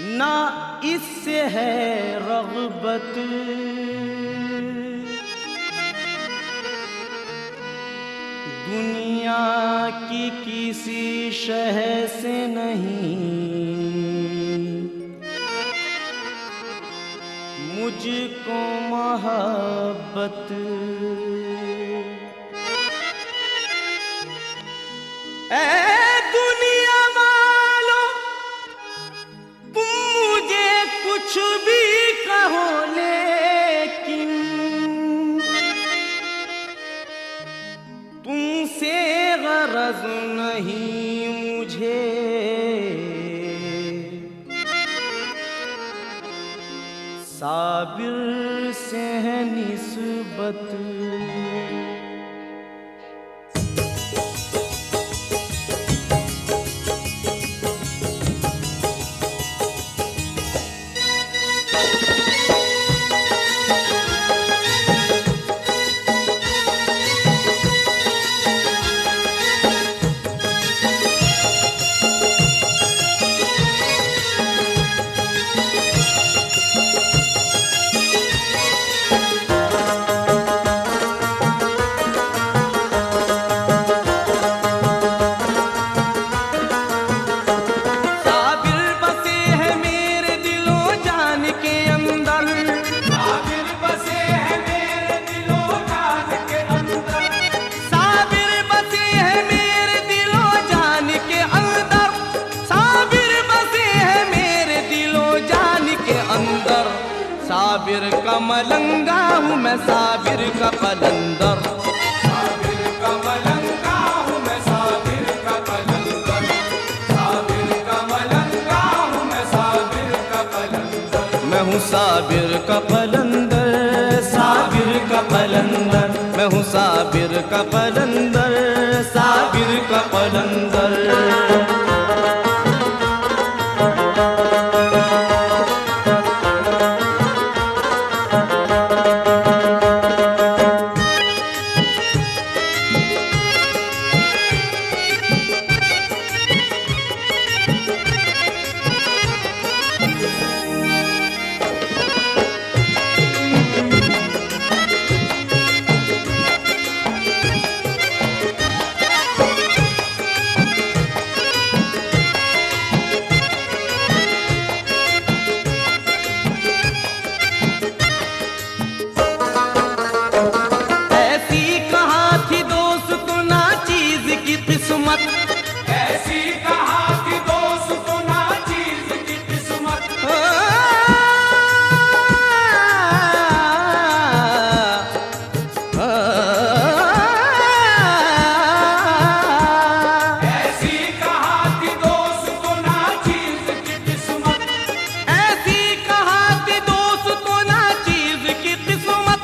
ना इससे है रग़बत, दुनिया की किसी शय से नहीं, मुझको मोहब्बत। ऐ दुनिया वालों, तुम मुझे कुछ भी कहो, लेकिन तुमसे गरज नहीं मुझे। साबिर से है निस्बत। साबिर का मलंगा हूँ मैं, साबिर का कलंदर। साबिर का मलंगा हूँ मैं, साबिर का कलंदर। साबिर का मलंगा हूँ मैं, साबिर का कलंदर। मैं हूँ साबिर का कलंदर, साबिर का कलंदर। मैं हूँ साबिर का कलंदर, साबिर का कलंदर। ऐसी कहा कि दोस्त ना चीज की किस्मत। ऐसी कहा कि दोस्त ना चीज की किस्मत। ऐसी कहा कि दोस्त ना चीज की किस्मत।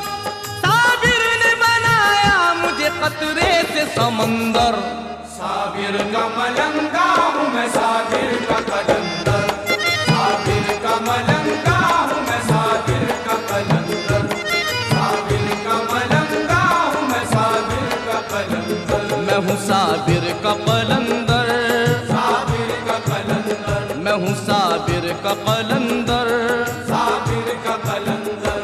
साबिर ने बनाया मुझे खतरे से समंदर। साबिर का मलंगा हूँ मैं, साबिर का कलंदर। साबिर का मलंगा हूँ मैं, साबिर का कलंदर। साबिर का मलंगा हूँ मैं, साबिर का कलंदर। मैं हूँ साबिर का कलंदर, साबिर का कलंदर। मैं हूँ साबिर का कलंदर। साबिर का कलंदर।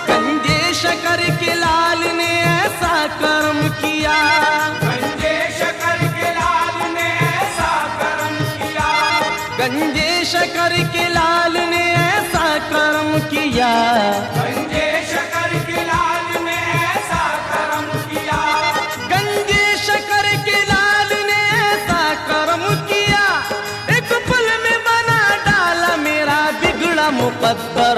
गंजे शकर के लाल ने ऐसा करम किया। गंजे शकर के लाल ने ऐसा करम किया। गंजे शकर के लाल ने ऐसा करम किया। एक पल में बना डाला मेरा बिगड़ा मुकद्दर।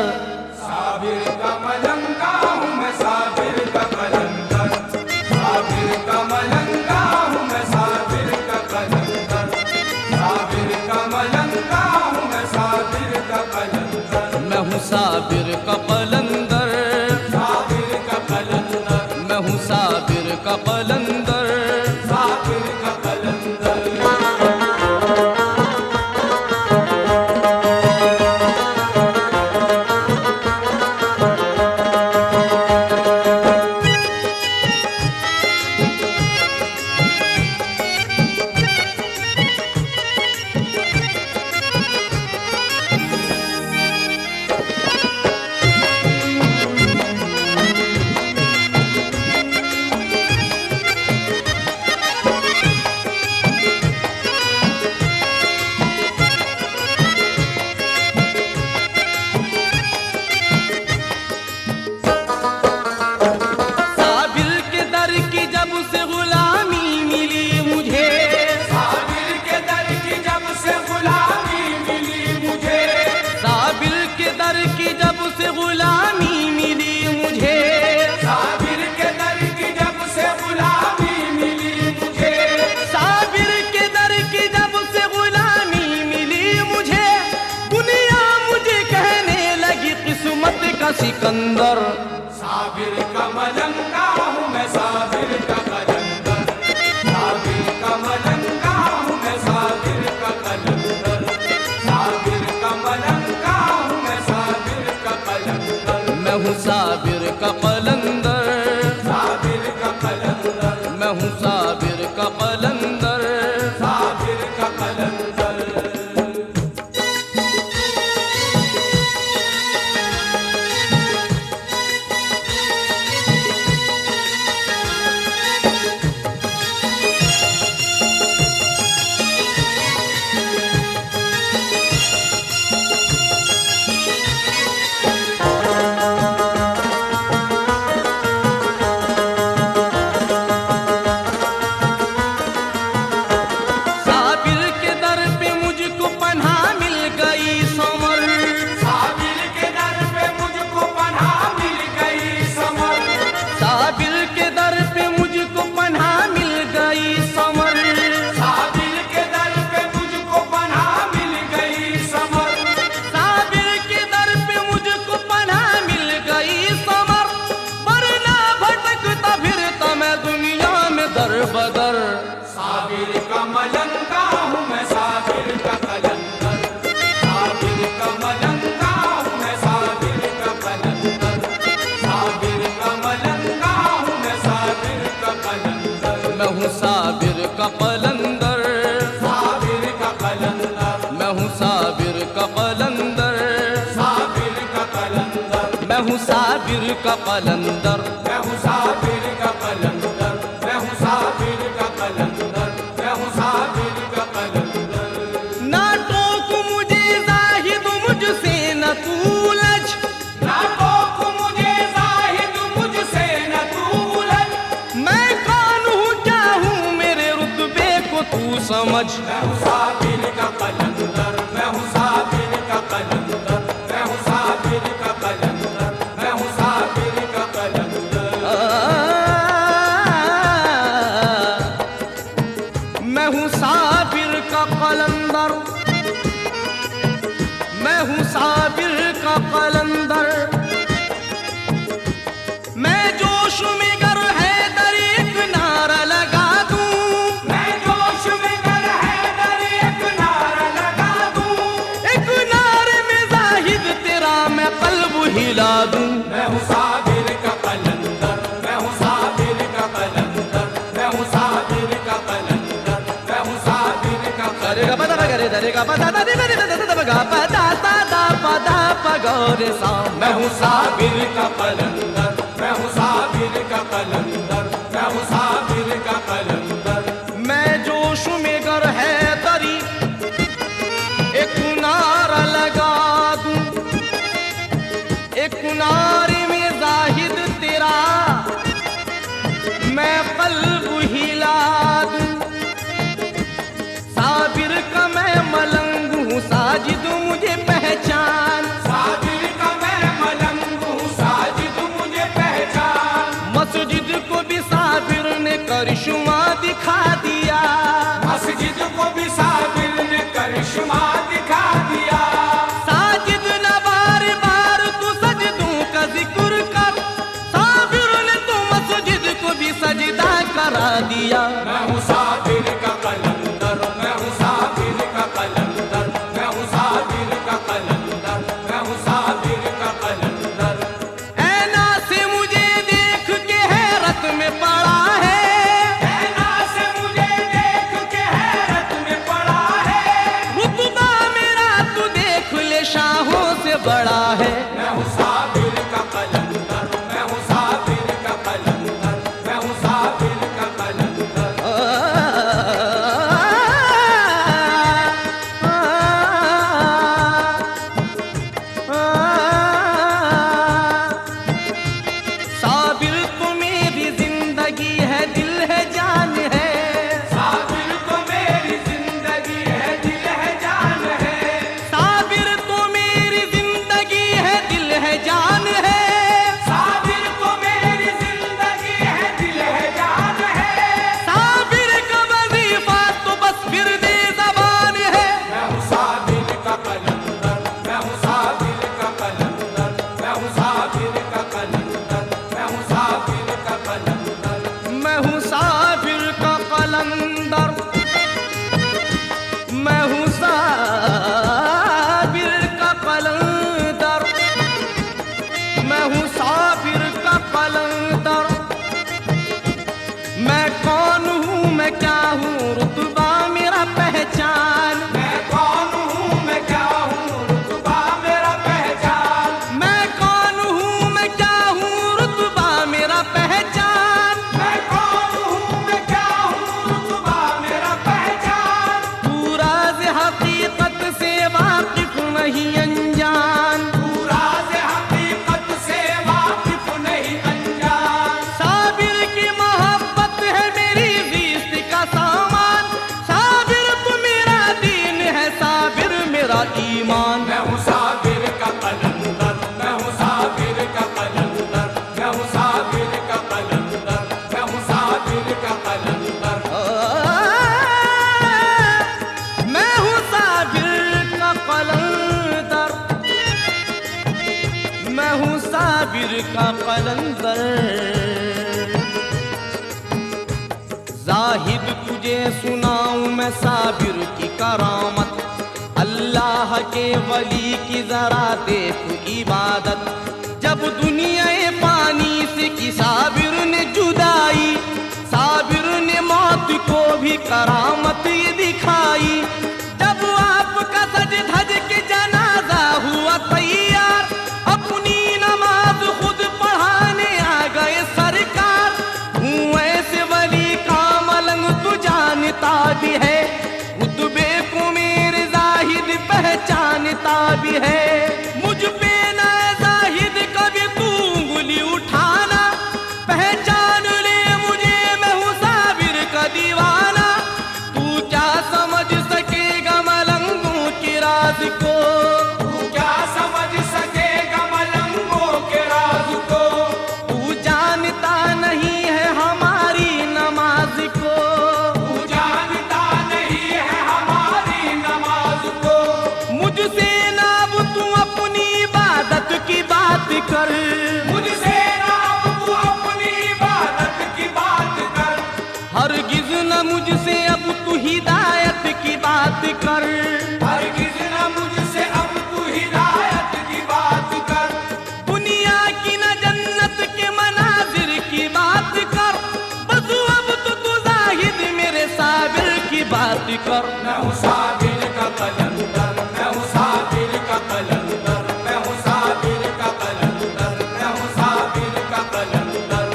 साबिर का मलंगा हूँ मैं, साबिर का कलंदर। साबिर का मलंगा हूँ मैं, साबिर का कलंदर। साबिर का मलंगा हूँ मैं, साबिर का कलंदर। मैं हूँ साबिर का कलंदर, साबिर का कलंदर, मैं हूँ साबिर का कलंदर। साबिर का कलंदर। साबिर के दर की जब से गुलामी मिली मुझे, साबिर के दर की जब से गुलामी मिली मुझे, साबिर के दर की जब से गुलामी मिली मुझे, साबिर के दर की जब से गुलामी मिली मुझे, साबिर के दर की जब से गुलामी मिली मुझे, दुनिया मुझे कहने लगी किस्मत का सिकंदर। साबिर का मलंगा हूँ मैं, साबिर का कलंदर, साबिर का मलंगा हूँ मैं, साबिर का कलंदर, साबिर का मलंगा हूँ मैं, साबिर का कलंदर, मैं हूँ साबिर का कलंदर, साबिर का कलंदर, मैं हूँ साबिर का कलंदर। साबिर का कलंदर। साबिर के दर पे मुझको पनाह मिल गई समर, साबिर के दर पे मुझको पनाह मिल गई समर, साबिर के दर पे मुझको पनाह मिल गई समर, साबिर के दर पे मुझको पनाह मिल गई समर, साबिर के दर पे मुझको पनाह मिल गई समर, वरना भटकता फिरता मैं दुनिया में दर बदर। साबिर का मलंगा हूँ मैं, साबिर का कलंदर, साबिर का मलंगा हूँ मैं, साबिर का कलंदर, साबिर का मलंगा हूँ मैं, साबिर का कलंदर, मैं हूँ साबिर का कलंदर, साबिर का कलंदर, मैं हूँ साबिर का कलंदर, साबिर का कलंदर, मैं हूँ साबिर का कलंदर। मैं हूँ साबिर का कलंदर, मैं हूँ साबिर का कलंदर, मैं हूँ साबिर का कलंदर। ना टोक मुझे जाहिद मुझसे न तू उलझ, ना टोक मुझे जाहिद मुझसे न तू उलझ, मैं कौन हूँ क्या हूँ मेरे रुतबे को तू समझ। मैं हूँ साबिर का कलंदर, मैं हूँ साबिर का कलंदर, मैं हूँ साबिर का कलंदर, मैं हूँ साबिर का कलंदर। मैं हूँ साबिर का कलंदर, मैं हूँ साबिर का कलंदर। मैं जोश में गर है दर एक नारा लगा दूं, मैं जोश में गर है दर एक नारा लगा दूं, एक नारे में जाहिद तेरा मैं कल्ब हिला दूं। मैं हूँ साबिर का कलंदर, मैं हूँ साबिर का कलंदर, मैं हूँ साबिर का कलंदर, मैं हूँ साबिर का रे गा पदा रे दरे गा पदा दा दे रे दा दा गा पदा सा दा पदा प ग रे सा। मैं हूँ साबिर का कलंदर, मैं हूँ साबिर का कलंदर, मैं हूँ साबिर का कलंदर। मैं जोश में गर है तरी एक नारा लगा दूं, एक नारे में जाहिद तेरा मैं कल्ब हिला दूं। साबिर का मैं मलंग हूँ साजिद मुझे पहचान, साबिर का मैं मलंग हूँ साजिद मुझे पहचान, मस्जिद को भी साबिर ने करिश्मा दिखा दिया, मस्जिद को भी साबिर ने करिश्मा दिखा दिया। साजिद न बार बार बड़ा है। मैं हूँ साबिर का कलंदर, मैं हूँ साबिर का कलंदर, मैं हूँ साबिर का कलंदर। साबिर तो मेरी जिंदगी है, दिल है, जान है। साबिर तो मेरी जिंदगी है, दिल है, जान है। साबिर तो मेरी जिंदगी है, दिल है, जान है। साबिर तो मेरी जिंदगी है, दिल है, जान है। साबिर का वजीफा तो बस विर्दे ज़बान है। मैं हूँ साबिर का कलंदर, मैं हूँ साबिर का कलंदर, मैं हूँ साबिर का कलंदर, मैं हूँ साबिर का कलंदर। मैं हूँ साबिर का कलंदर, मैं हूँ साबिर का कलंदर, मैं हूँ साबिर का कलंदर। मैं कौन हूँ, मैं क्या हूँ, रुतबा मेरा पहचान। मैं कौन हूँ, मैं क्या हूँ, रुतबा मेरा पहचान। मैं कौन हूँ, मैं क्या हूँ, रुतबा मेरा पहचान। मैं कौन हूँ, मैं क्या हूँ, रुतबा मेरा पहचान। पूरा से हकीकत से वाकिफ नहीं अनजान। पूरा से हकीकत से वाकिफ नहीं अनजान। साबिर की मोहब्बत है मेरी ज़िस्त का सामान। साबिर तो मेरा दीन है, साबिर मेरा ईमान। मैं हूँ साबिर का कलंदर, मैं हूँ साबिर का कलंदर, मैं हूँ साबिर का कलंदर, मैं हूँ साबिर का कलंदर। मैं हूँ साबिर का कलंदर, मैं हूँ साबिर का कलंदर। जाहिद तुझे सुनाऊं मैं साबिर की करामत। अल्लाह के वली की जरा देख इबादत। जब दुनिया पानी से की साबिर ने जुदाई, साबिर ने मौत को भी करामत ये दिखाई। जब आपका सज धज के जनाजा हुआ तैयार, अपनी नमाज खुद पढ़ाने आ गए सरकार। हूँ ऐसे वली का मलंग तू जानता भी है, रुतबे को मेरे जाहिद पहचानता भी है। मुझ पे ना जाहिद कभी तू उंगली उठाना, पहचान ले मुझे मैं हूँ साबिर का दीवाना। तू क्या समझ सकेगा मलंगों के राज को, तू क्या समझ सकेगा मलंगों के राज को। तू जानता नहीं है हमारी नमाज को। तू जानता नहीं है हमारी नमाज को। मुझसे ना अब तू अपनी इबादत की बात कर। मुझसे ना अब तू अपनी इबादत की बात कर। हरगिज न मुझसे अब तू हिदायत की बात कर। हरगिज ना मुझसे अब तू हिदायत की बात कर। दुनिया की न जन्नत के मनाजिर की बात कर। बस अब तो तू जाहिद मेरे साबिर की बात कर। मैं हूँ साबिर का कलंदर, मैं हूँ साबिर का कलंदर, मैं हूँ साबिर का कलंदर, मैं हूँ साबिर का कलंदर।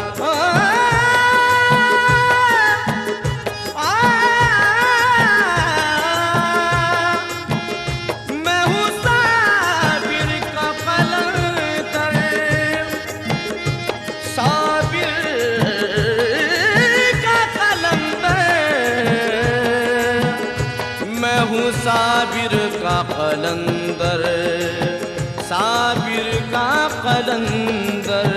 मैं हूँ साबिर का कलंदर, साबिर का कलंदर। मैं हूँ साबिर का कलंदर, साबिर का कलंदर।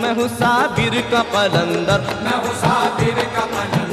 मैं हूँ साबिर का कलंदर। मैं हूँ साबिर का कलंदर।